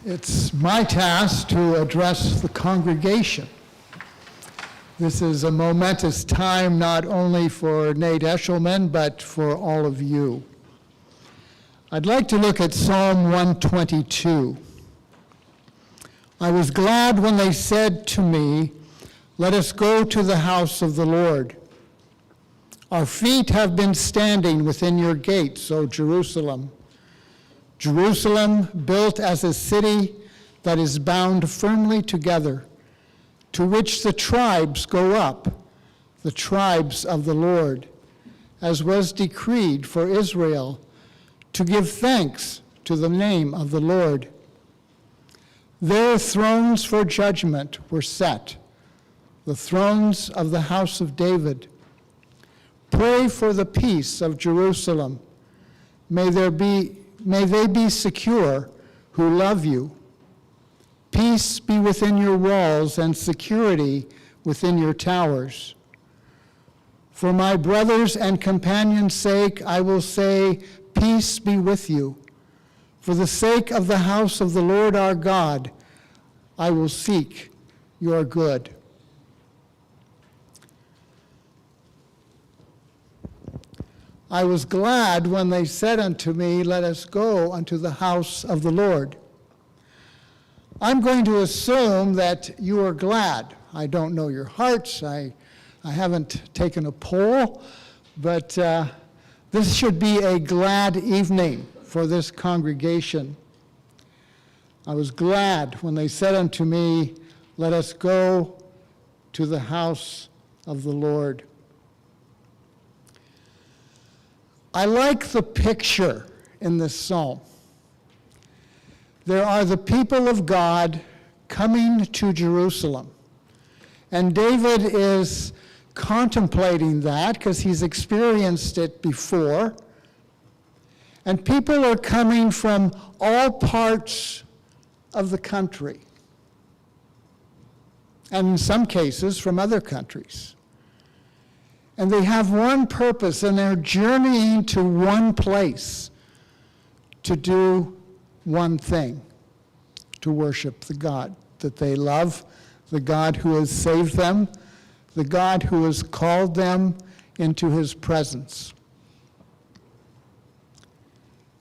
It's my task to address the congregation. This is a momentous time not only for Nate Eshelman, but for all of you. I'd like to look at Psalm 122. I was glad when they said to me, "Let us go to the house of the Lord." Our feet have been standing within your gates, O Jerusalem. Jerusalem, built as a city that is bound firmly together, to which the tribes go up, the tribes of the Lord, as was decreed for Israel, to give thanks to the name of the Lord. Their thrones for judgment were set, the thrones of the house of David. Pray for the peace of Jerusalem. May they be secure who love you. Peace be within your walls and security within your towers. For my brothers and companions' sake, I will say, peace be with you. For the sake of the house of the Lord our God, I will seek your good. I was glad when they said unto me, "Let us go unto the house of the Lord." I'm going to assume that you are glad. I don't know your hearts. I haven't taken a poll, but this should be a glad evening for this congregation. I was glad when they said unto me, "Let us go to the house of the Lord." I like the picture in this psalm. There are the people of God coming to Jerusalem. And David is contemplating that because he's experienced it before. And people are coming from all parts of the country. And in some cases, from other countries. And they have one purpose, and they're journeying to one place to do one thing, to worship the God that they love, the God who has saved them, the God who has called them into his presence.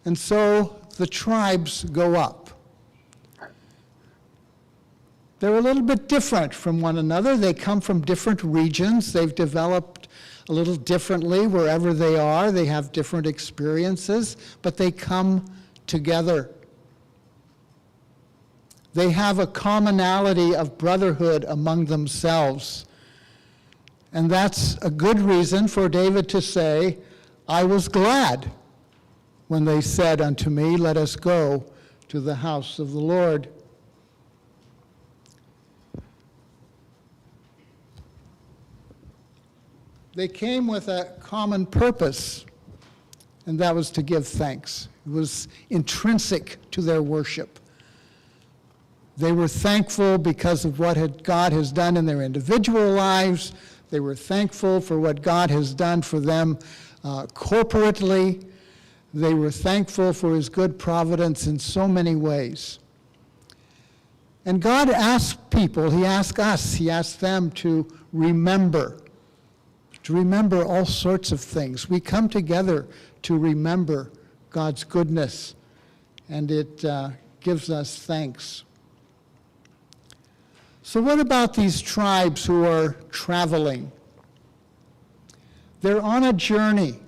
And so the tribes go up. They're a little bit different from one another. They come from different regions. They've developed a little differently wherever they are. They have different experiences, but they come together. They have a commonality of brotherhood among themselves. And that's a good reason for David to say, I was glad when they said unto me, "Let us go to the house of the Lord." They came with a common purpose, and that was to give thanks. It was intrinsic to their worship. They were thankful because of what God has done in their individual lives. They were thankful for what God has done for them corporately. They were thankful for his good providence in so many ways. And God asked people, he asked us, he asked them to remember all sorts of things. We come together to remember God's goodness, and it gives us thanks. So what about these tribes who are traveling? They're on a journey.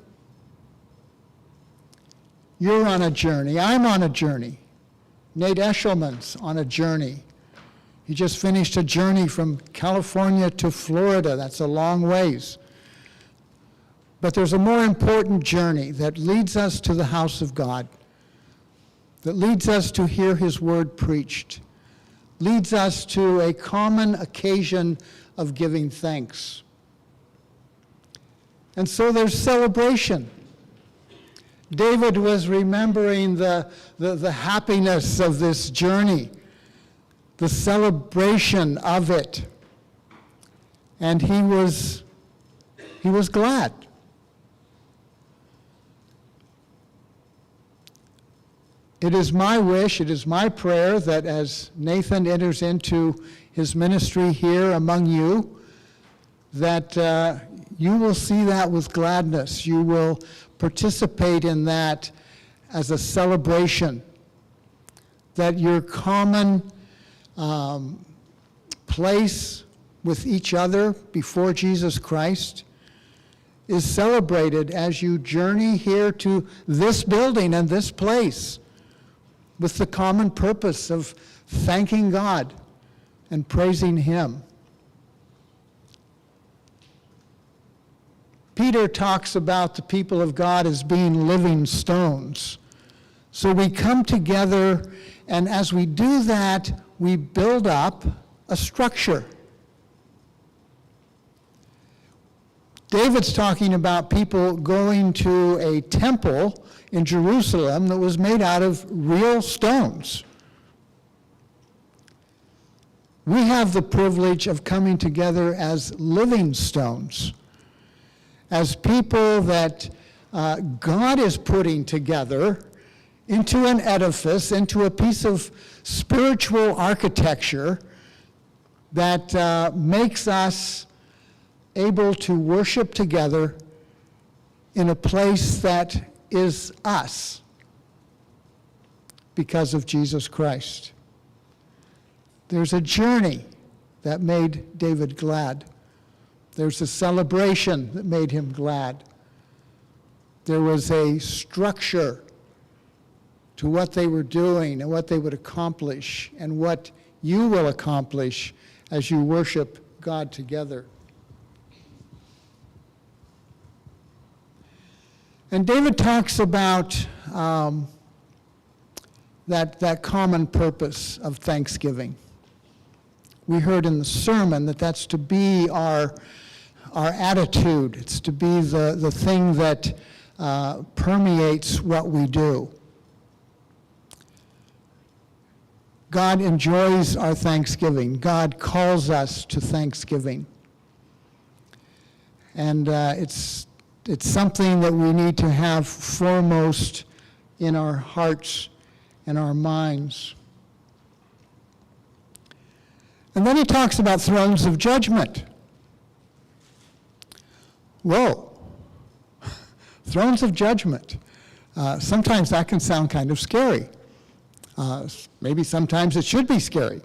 You're on a journey. I'm on a journey. Nate Eshelman's on a journey. He just finished a journey from California to Florida. That's a long ways. But there's a more important journey that leads us to the house of God, that leads us to hear his word preached, leads us to a common occasion of giving thanks. And so there's celebration. David was remembering the happiness of this journey, the celebration of it, and he was glad. It is my wish, it is my prayer that as Nathan enters into his ministry here among you, that you will see that with gladness. You will participate in that as a celebration, that your common place with each other before Jesus Christ is celebrated as you journey here to this building and this place with the common purpose of thanking God and praising Him. Peter talks about the people of God as being living stones. So we come together, and as we do that, we build up a structure. David's talking about people going to a temple in Jerusalem that was made out of real stones. We have the privilege of coming together as living stones, as people that God is putting together into an edifice, into a piece of spiritual architecture that makes us able to worship together in a place that is us because of Jesus Christ. There's a journey that made David glad. There's a celebration that made him glad. There was a structure to what they were doing and what they would accomplish and what you will accomplish as you worship God together. And David talks about that common purpose of thanksgiving. We heard in the sermon that that's to be our attitude. It's to be the thing that permeates what we do. God enjoys our thanksgiving. God calls us to thanksgiving. And it's something that we need to have foremost in our hearts and our minds. And then he talks about thrones of judgment. Whoa. Thrones of judgment. Sometimes that can sound kind of scary. Maybe sometimes it should be scary.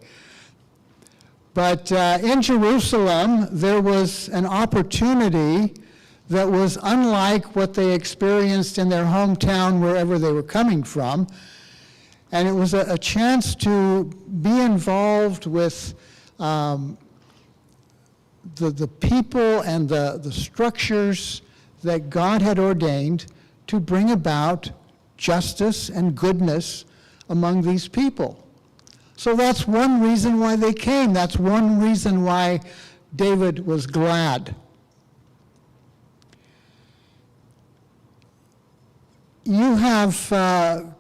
But in Jerusalem, there was an opportunity that was unlike what they experienced in their hometown, wherever they were coming from. And it was a chance to be involved with the people and the structures that God had ordained to bring about justice and goodness among these people. So that's one reason why they came. That's one reason why David was glad. You have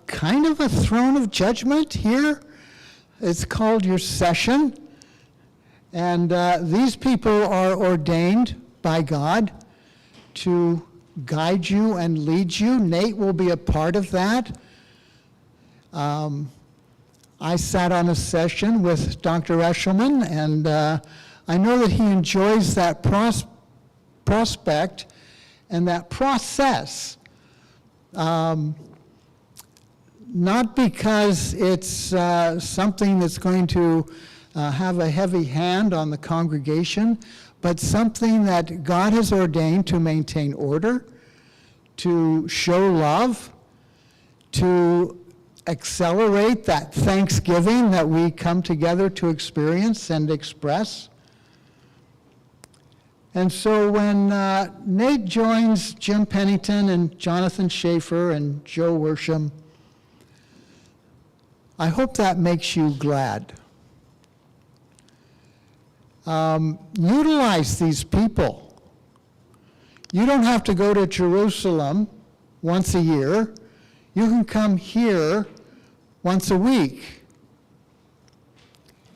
kind of a throne of judgment here. It's called your session. And these people are ordained by God to guide you and lead you. Nate will be a part of that. I sat on a session with Dr. Eshelman, and I know that he enjoys that prospect and that process. Not because it's something that's going to have a heavy hand on the congregation, but something that God has ordained to maintain order, to show love, to accelerate that thanksgiving that we come together to experience and express. And so when Nate joins Jim Pennington and Jonathan Schaefer and Joe Worsham, I hope that makes you glad. Utilize these people. You don't have to go to Jerusalem once a year. You can come here once a week.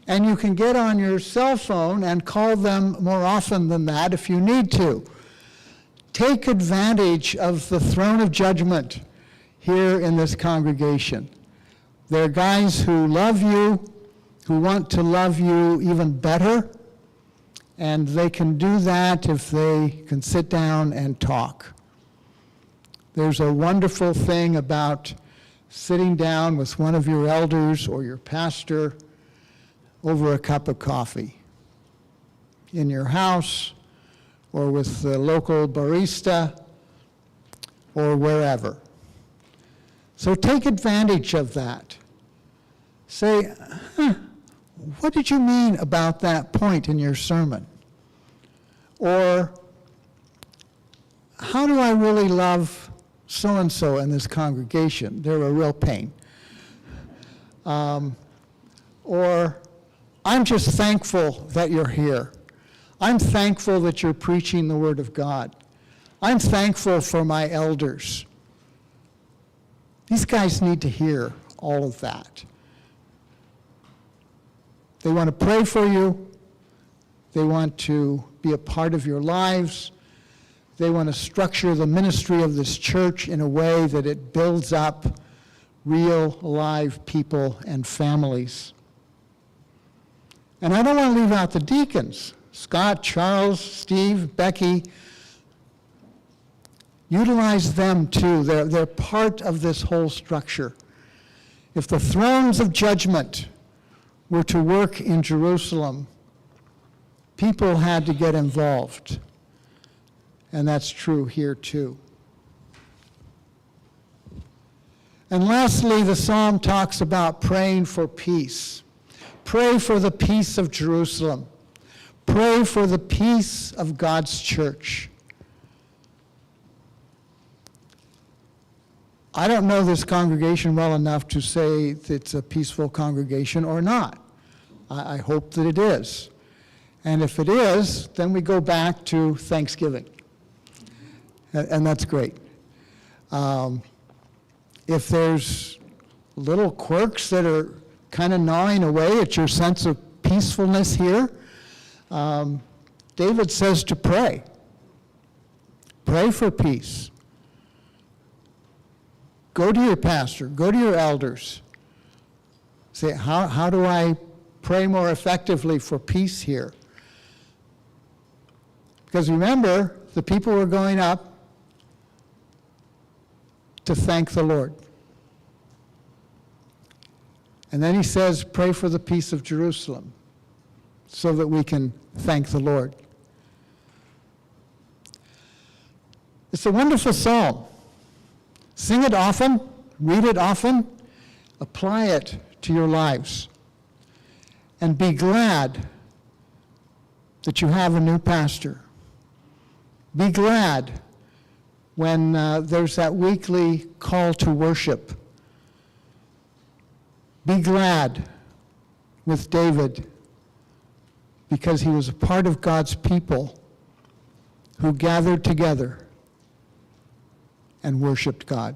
And you can get on your cell phone and call them more often than that if you need to. Take advantage of the throne of judgment here in this congregation. There are guys who love you, who want to love you even better, and they can do that if they can sit down and talk. There's a wonderful thing about sitting down with one of your elders or your pastor over a cup of coffee in your house or with the local barista or wherever. So take advantage of that. Say, what did you mean about that point in your sermon? Or, how do I really love so-and-so in this congregation? They're a real pain. Or, I'm just thankful that you're here. I'm thankful that you're preaching the Word of God. I'm thankful for my elders. These guys need to hear all of that. They want to pray for you. They want to be a part of your lives. They want to structure the ministry of this church in a way that it builds up real, alive people and families. And I don't want to leave out the deacons. Scott, Charles, Steve, Becky. Utilize them too. They're part of this whole structure. If the thrones of judgment were to work in Jerusalem, people had to get involved. And that's true here too. And lastly, the psalm talks about praying for peace. Pray for the peace of Jerusalem. Pray for the peace of God's church. I don't know this congregation well enough to say that it's a peaceful congregation or not. I hope that it is. And if it is, then we go back to Thanksgiving. And that's great. If there's little quirks that are kind of gnawing away at your sense of peacefulness here, David says to pray. Pray for peace. Go to your pastor, go to your elders. Say, how do I pray more effectively for peace here? Because remember, the people were going up to thank the Lord. And then he says, pray for the peace of Jerusalem so that we can thank the Lord. It's a wonderful psalm. Sing it often, read it often, apply it to your lives. And be glad that you have a new pastor. Be glad when there's that weekly call to worship. Be glad with David because he was a part of God's people who gathered together and worshiped God.